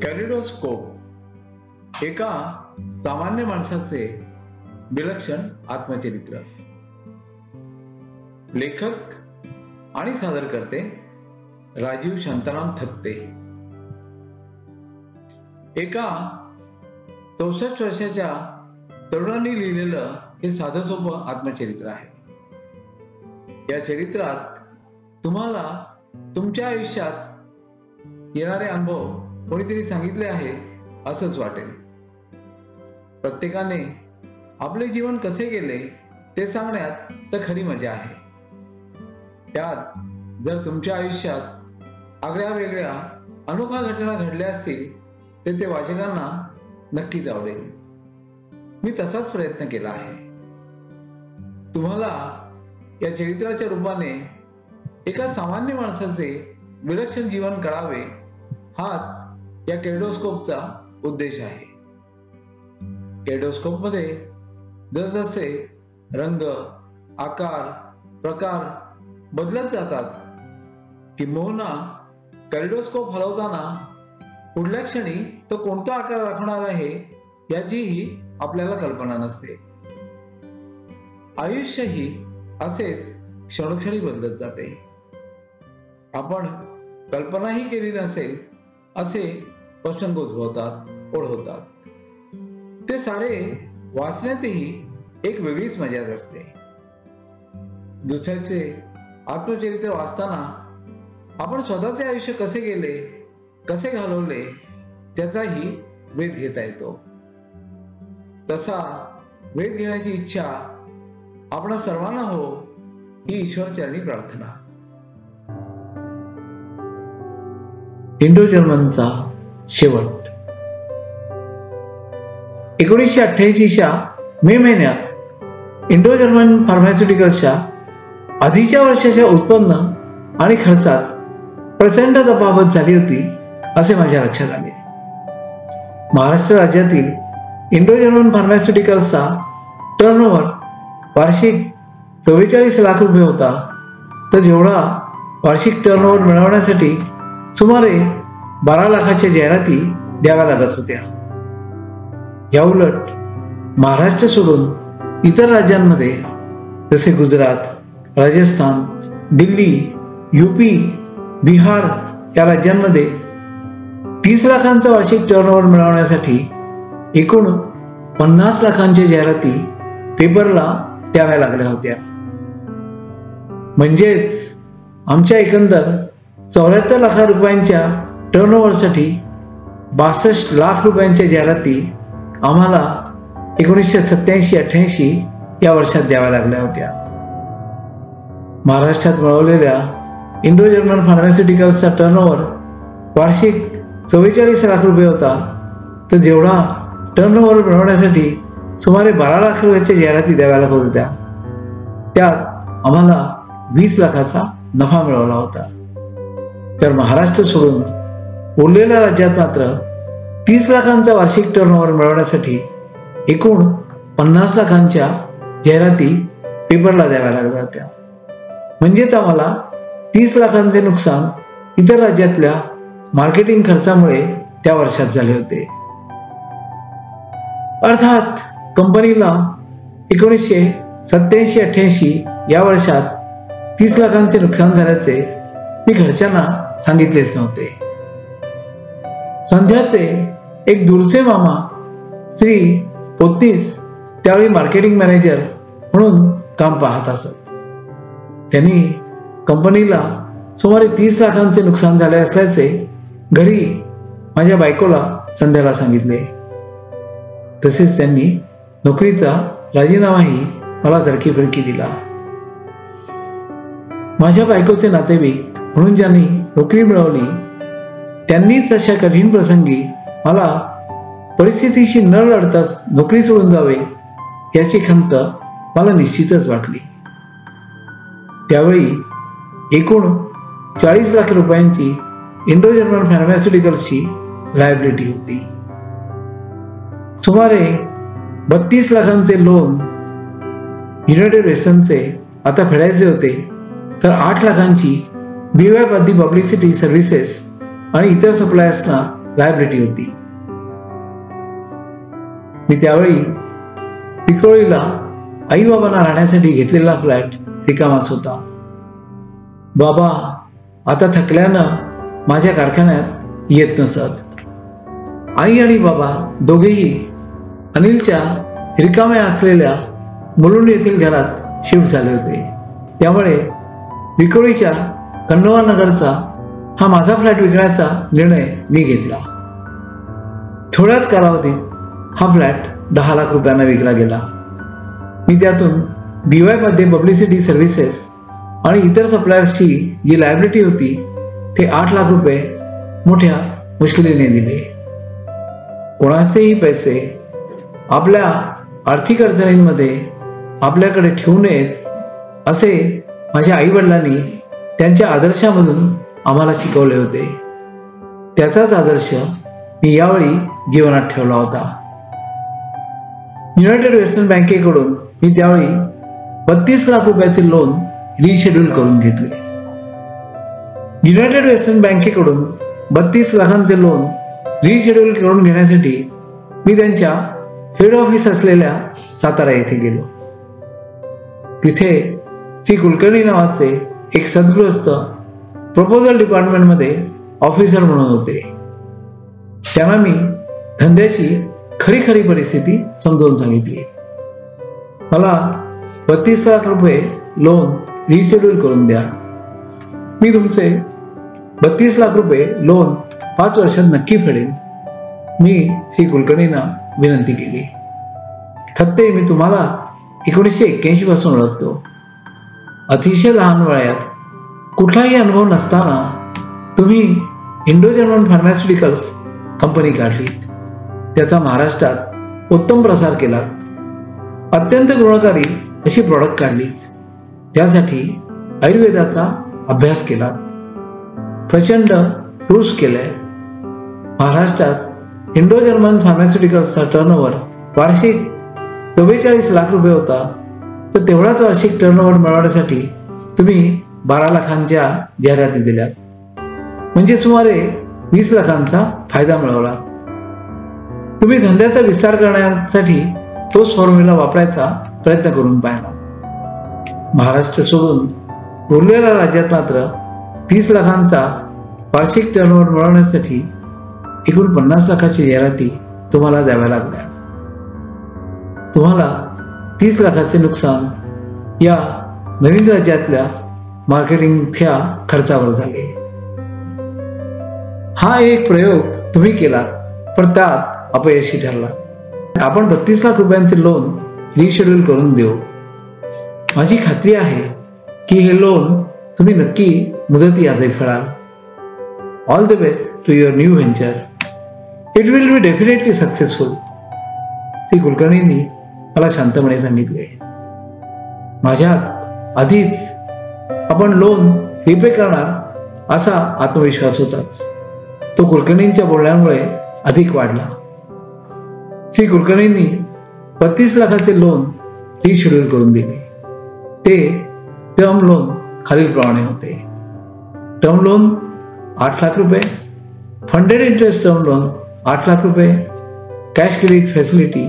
Kaleidoscope एका सामान्य माणसाचे विलक्षण आत्मचरित्र. लेखक आणि सादरकर्ते राजीव शांताराम थत्ते. एका 64 वर्षाच्या तरुणांनी लिहिलेलं हे साधं सोपं आत्मचरित्र आहे. या चरित्रात तुम्हाला तुमच्या आयुष्यात येणारे अनुभव कोणीतरी सांगितले आहे असंच वाटेल. प्रत्येकाने आपले जीवन कसे गेले ते सांगण्यात तर खरी मजा आहे. त्यात जर तुमच्या आयुष्यात आगळ्या वेगळ्या अनोख्या घटना घडल्या असतील तर ते वाचकांना नक्कीच आवडेल. मी तसाच प्रयत्न केला आहे. तुम्हाला या चरित्राच्या रूपाने एका सामान्य माणसाचे विलक्षण जीवन कळावे हाच या कॅलिडोस्कोपचा उद्देश आहे. कॅलिडोस्कोप मध्ये जसजसे रंग, आकार, प्रकार बदलत जातात किंबहुना कॅलिडोस्कोप हलवताना पुढल्या क्षणी तो कोणता आकार दाखवणार आहे याचीही आपल्याला कल्पना नसते. आयुष्यही असेच क्षणोक्षणी बदलत जाते. आपण कल्पनाही केली नसेल असे प्रसंग उद्भवतात, ओढवतात. ते सारे वाचण्यातही एक वेगळीच मजा असते. दुसऱ्याचे आत्मचरित्र वाचताना आपण स्वतःचे आयुष्य कसे गेले, कसे घालवले त्याचाही वेध घेता येतो. तसा वेध घेण्याची इच्छा आपणा सर्वांना हो ही ईश्वरचरणी प्रार्थना. इंडो जर्मनचा शेवट. 1988च्या मे महिन्यात इंडो जर्मन फार्मास्युटिकल्सच्या आधीच्या वर्षाच्या उत्पन्न आणि खर्चात प्रचंड तफावत झाली होती असे माझ्या लक्षात आले. महाराष्ट्र राज्यातील इंडो जर्मन फार्मास्युटिकल्सचा टर्नओव्हर वार्षिक 44 लाख रुपये होता. तर जेवढा वार्षिक टर्नओव्हर मिळवण्यासाठी सुमारे 12 लाखाच्या जाहिराती द्याव्या लागत होत्या. याउलट महाराष्ट्र सोडून इतर राज्यांमध्ये जसे गुजरात, राजस्थान, दिल्ली, यूपी, बिहार या राज्यांमध्ये 30 लाखांचा वार्षिक टर्नओव्हर मिळवण्यासाठी एकूण 50 लाखांच्या जाहिराती पेपरला द्याव्या लागल्या होत्या. म्हणजेच आमच्या एकंदर 74 लाख रुपयांच्या टर्नओव्हरसाठी 62 लाख रुपयांच्या जाहिराती आम्हाला 1987-88 या वर्षात द्याव्या लागल्या होत्या. महाराष्ट्रात मिळवलेल्या इंडो जर्मन फार्मास्युटिकल्सचा टर्नओव्हर वार्षिक 44 लाख रुपये होता. तर जेवढा टर्नओव्हर मिळवण्यासाठी सुमारे 12 लाख रुपयाच्या जाहिराती द्याव्या लागत होत्या त्यात आम्हाला 20 लाखाचा नफा मिळवला होता. तर महाराष्ट्र सोडून उरलेल्या राज्यात मात्र 30 लाखांचा वार्षिक टर्नओव्हर मिळवण्यासाठी एकूण 50 लाखांच्या जाहिराती पेपरला द्याव्या लागल्या होत्या. म्हणजेच आम्हाला 30 लाखांचे नुकसान इतर राज्यातल्या मार्केटिंग खर्चामुळे त्या वर्षात झाले होते. अर्थात कंपनीला 1987-88 या वर्षात 30 लाखांचे नुकसान झाल्याचे मी घरच्यांना सांगितलेच नव्हते. संध्याचे एक दूरचे मामा श्री पोतनीस त्यावेळी मार्केटिंग मॅनेजर म्हणून काम पाहत असत. त्यांनी कंपनीला सुमारे 30 लाखांचे नुकसान झाले असल्याचे घरी माझ्या बायकोला संध्याला सांगितले. तसेच त्यांनी नोकरीचा राजीनामाही मला धडकी दिला. माझ्या बायकोचे नातेवाईक म्हणून ज्यांनी नोकरी मिळवली त्यांनीच अशा कठीण प्रसंगी मला परिस्थितीशी न लढताच नोकरी सोडून जावे याची खंत मला निश्चितच वाटली. त्यावेळी एकूण 40 लाख रुपयांची इंडो जर्मन फार्मास्युटिकल्सची लायबिलिटी होती. सुमारे 32 लाखांचे लोन युनायटेड वेस्टर्नचे आता फेडायचे होते. तर 8 लाखांची BYF आदी पब्लिसिटी सर्व्हिसेस आणि इतर सप्लायर्सना लायबिलिटी होती. मी त्यावेळी विक्रोळीला आई बाबांना राहण्यासाठी घेतलेला फ्लॅट रिकामाच होता. बाबा आता थकल्यानं माझ्या कारखान्यात येत नसत. आई आणि बाबा दोघेही अनिलच्या रिकाम्या असलेल्या मुलुंड येथील घरात शिफ्ट झाले होते. त्यामुळे विक्रोळीच्या कन्नवा नगरचा हा माझा फ्लॅट विकण्याचा निर्णय मी घेतला. थोड्याच कालावधीत हा फ्लॅट 10 लाख रुपयांना विकला गेला. मी त्यातून BY मध्ये पब्लिसिटी सर्व्हिसेस आणि इतर सप्लायर्सची जी लायबिलिटी होती ते 8 लाख रुपये मोठ्या मुश्किलीने दिले. कोणाचेही पैसे आपल्या आर्थिक अडचणींमध्ये आपल्याकडे ठेवू नयेत असे माझ्या आई वडिलांनी त्यांच्या आदर्शामधून आम्हाला शिकवले होते. त्याचाच आदर्श मी यावेळी जीवनात ठेवला होता. युनायटेड वेस्टर्न बँकेकडून मी त्यावेळी 32 लाख रुपयाचे लोन रिशेड्यूल करून घेतले. युनायटेड वेस्टर्न बँकेकडून 32 लाखांचे लोन रिशेड्यूल करून घेण्यासाठी मी त्यांच्या हेड ऑफिस असलेल्या सातारा येथे गेलो. तिथे श्री कुलकर्णी नावाचे एक सद्गृहस्थ प्रपोजल डिपार्टमेंटमध्ये ऑफिसर म्हणून होते. त्यांना मी धंद्याची खरी परिस्थिती समजावून सांगितली. मला 32 लाख रुपये लोन रिशेड्यूल करून द्या. मी तुमचे 32 लाख रुपये लोन 5 वर्षात नक्की फेडेन. मी श्री कुलकर्णींना विनंती केली. थत्ते, मी तुम्हाला 1981 पासून ओळखतो. अतिशय लहान वयात कुठलाही अनुभव नसताना तुम्ही इंडो जर्मन फार्मास्युटिकल्स कंपनी काढली. त्याचा महाराष्ट्रात उत्तम प्रसार केला. अत्यंत गुणकारी अशी प्रॉडक्ट काढली. त्यासाठी आयुर्वेदाचा अभ्यास केला. प्रचंड टूर्स केले. महाराष्ट्रात इंडो जर्मन फार्मास्युटिकल्सचा टर्नओव्हर वार्षिक 44 लाख रुपये होता. तर तेवढाच वार्षिक टर्नओव्हर मिळवण्यासाठी तुम्ही 12 लाखांच्या जाहिराती दिल्या. म्हणजे सुमारे 20 लाखांचा फायदा मिळवला. तुम्ही धंद्याचा विस्तार करण्यासाठी तोच फॉर्म्युला वापरायचा प्रयत्न करून पाहिला. महाराष्ट्र सोडून उरलेल्या राज्यात मात्र 30 लाखांचा वार्षिक टर्नओव्हर मिळवण्यासाठी एकूण 50 लाखाची जाहिराती तुम्हाला द्याव्या लागल्या. तुम्हाला 30 लाखाचे नुकसान या नवीन राज्यातल्या मार्केटिंगच्या खर्चावर झाले. हा एक प्रयोग तुम्ही केला, पण त्यात अपयशी ठरला. आपण 32 लाख रुपयांचे लोन रिशेड्यूल करून देऊ. माझी खात्री आहे की हे लोन तुम्ही नक्की मुदती आधी फेडाल. All the best to your new venture. It will be definitely successful. Shri कुलकर्णींनी मला शांतपणे सांगितले. माझ्यात आधीच आपण लोन रिपे करणार असा आत्मविश्वास होताच. तो कुलकर्णींच्या बोलण्यामुळे अधिक वाढला. श्री कुलकर्णींनी 32 लाखाचे लोन रिशेड्यूल करून दिले. ते टर्म लोन खालीलप्रमाणे होते. टर्म लोन 8 लाख रुपये, funded interest term loan 8 lakh रुपये, कॅश क्रेडिट फॅसिलिटी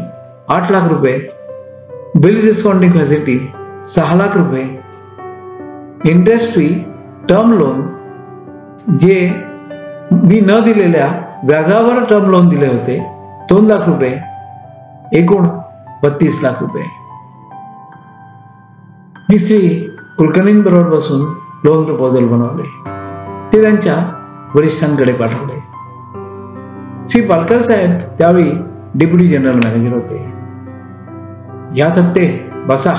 8 लाख रुपये, बिल्स डिस्काउंटिंग फॅसिलिटी 6 लाख रुपये, इंटरेस्ट फ्री टर्म लोन जे मी न दिलेल्या व्याजावर टर्म लोन दिले होते 2 लाख रुपये, एकूण 32 लाख रुपये. मी श्री कुलकर्णींबरोबर बसून लोन प्रपोजल बनवले. ते त्यांच्या वरिष्ठांकडे पाठवले. श्री पालकर साहेब त्यावेळी डेप्युटी जनरल मॅनेजर होते. या थत्ते बसा,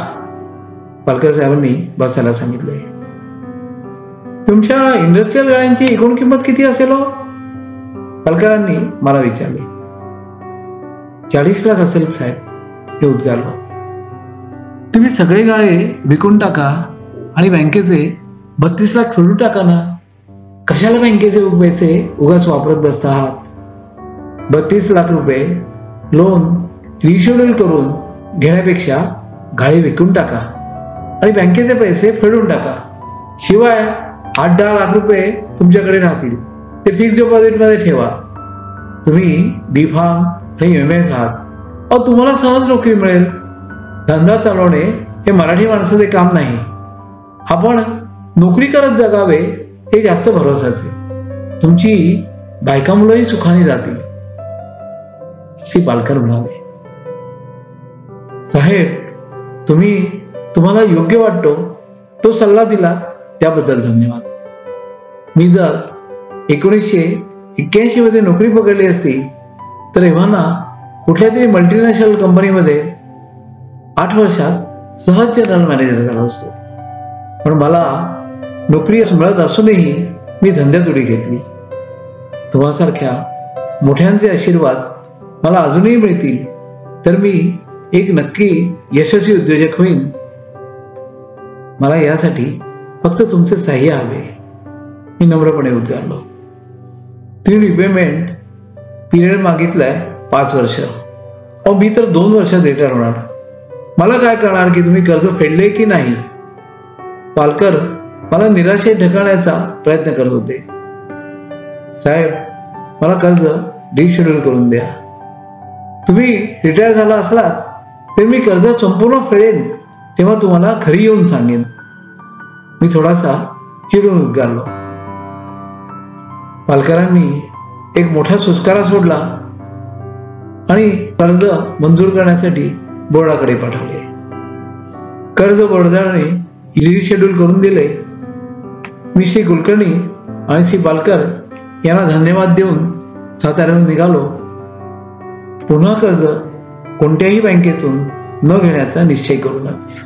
पालकर साहेबांनी बसायला सांगितले. तुमच्या इंडस्ट्रियल गाड्यांची एकूण किंमत किती असेल हो? पालकरांनी मला विचारले. 40 लाख असेल साहेब, हे उद्गारलं. तुम्ही सगळे गाळे विकून टाका आणि बँकेचे 32 लाख फेडून टाका ना. कशाला बँकेचे पैसे उगाच वापरत बसता आहात? 32 लाख रुपये लोन रिशेड्यूल करून घेण्यापेक्षा गाळे विकून टाका आणि बँकेचे पैसे फेडून टाका. शिवाय 8-10 लाख रुपये तुमच्याकडे राहतील. ते फिक्स डिपॉझिट मध्ये ठेवा. तुम्ही B.Pharm आणि MS आहात, तुम्हाला सहज नोकरी मिळेल. धंदा चालवणे हे मराठी माणसाचे काम नाही. आपण नोकरी करत जगावे हे जास्त भरोसाचे. तुमची बायका मुलंही सुखाने राहतील. श्री पालकर म्हणाले. साहेब, तुम्हाला योग्य वाटतो तो सल्ला दिला त्याबद्दल धन्यवाद. मी जर 1981 मध्ये नोकरी पकडली असती तर एव्हाना कुठल्या तरी मल्टीनॅशनल कंपनीमध्ये 8 वर्षात सहज जनरल मॅनेजर झालो असतो. पण मला नोकरी मिळत असूनही मी धंद्यात उडी घेतली. तुम्हासारख्या मोठ्यांचे आशीर्वाद मला अजूनही मिळतील तर मी एक नक्की यशस्वी उद्योजक होईन. मला यासाठी फक्त तुमचे सहाय्य हवे. मी नम्रपणे उद्गारलो. 3 रिपेमेंट पिरियड मागितलाय 5 वर्ष. मी तर 2 वर्षात रिटायर होणार. मला काय कळणार की तुम्ही कर्ज फेडले की नाही. पालकर मला निराशेत ढकलण्याचा प्रयत्न करत होते. साहेब, मला कर्ज डिशेड्यूल करून द्या. तुम्ही रिटायर झाला असलात तर मी कर्ज संपूर्ण फेडेन तेव्हा तुम्हाला घरी येऊन सांगेन. मी थोडासा चिडून उद्गारलो. पालकरांनी एक मोठा सुस्कारा सोडला आणि कर्ज मंजूर करण्यासाठी बोर्डाकडे पाठवले. कर्ज बोर्डाने रिशेड्यूल करून दिले. मी श्री कुलकर्णी आणि श्री पालकर यांना धन्यवाद देऊन साताऱ्याहून निघालो. पुन्हा कर्ज कोणत्याही बँकेतून न घेण्याचा निश्चय करूनच.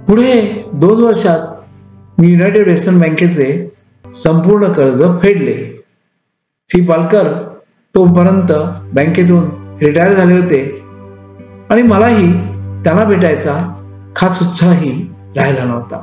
पुढे 2 वर्षात मी युनायटेड वेस्टर्न बँकेचे संपूर्ण कर्ज फेडले. श्री पालकर तोपर्यंत बँकेतून रिटायर झाले होते आणि मलाही त्यांना भेटायचा खास उत्साहही राहिला नव्हता.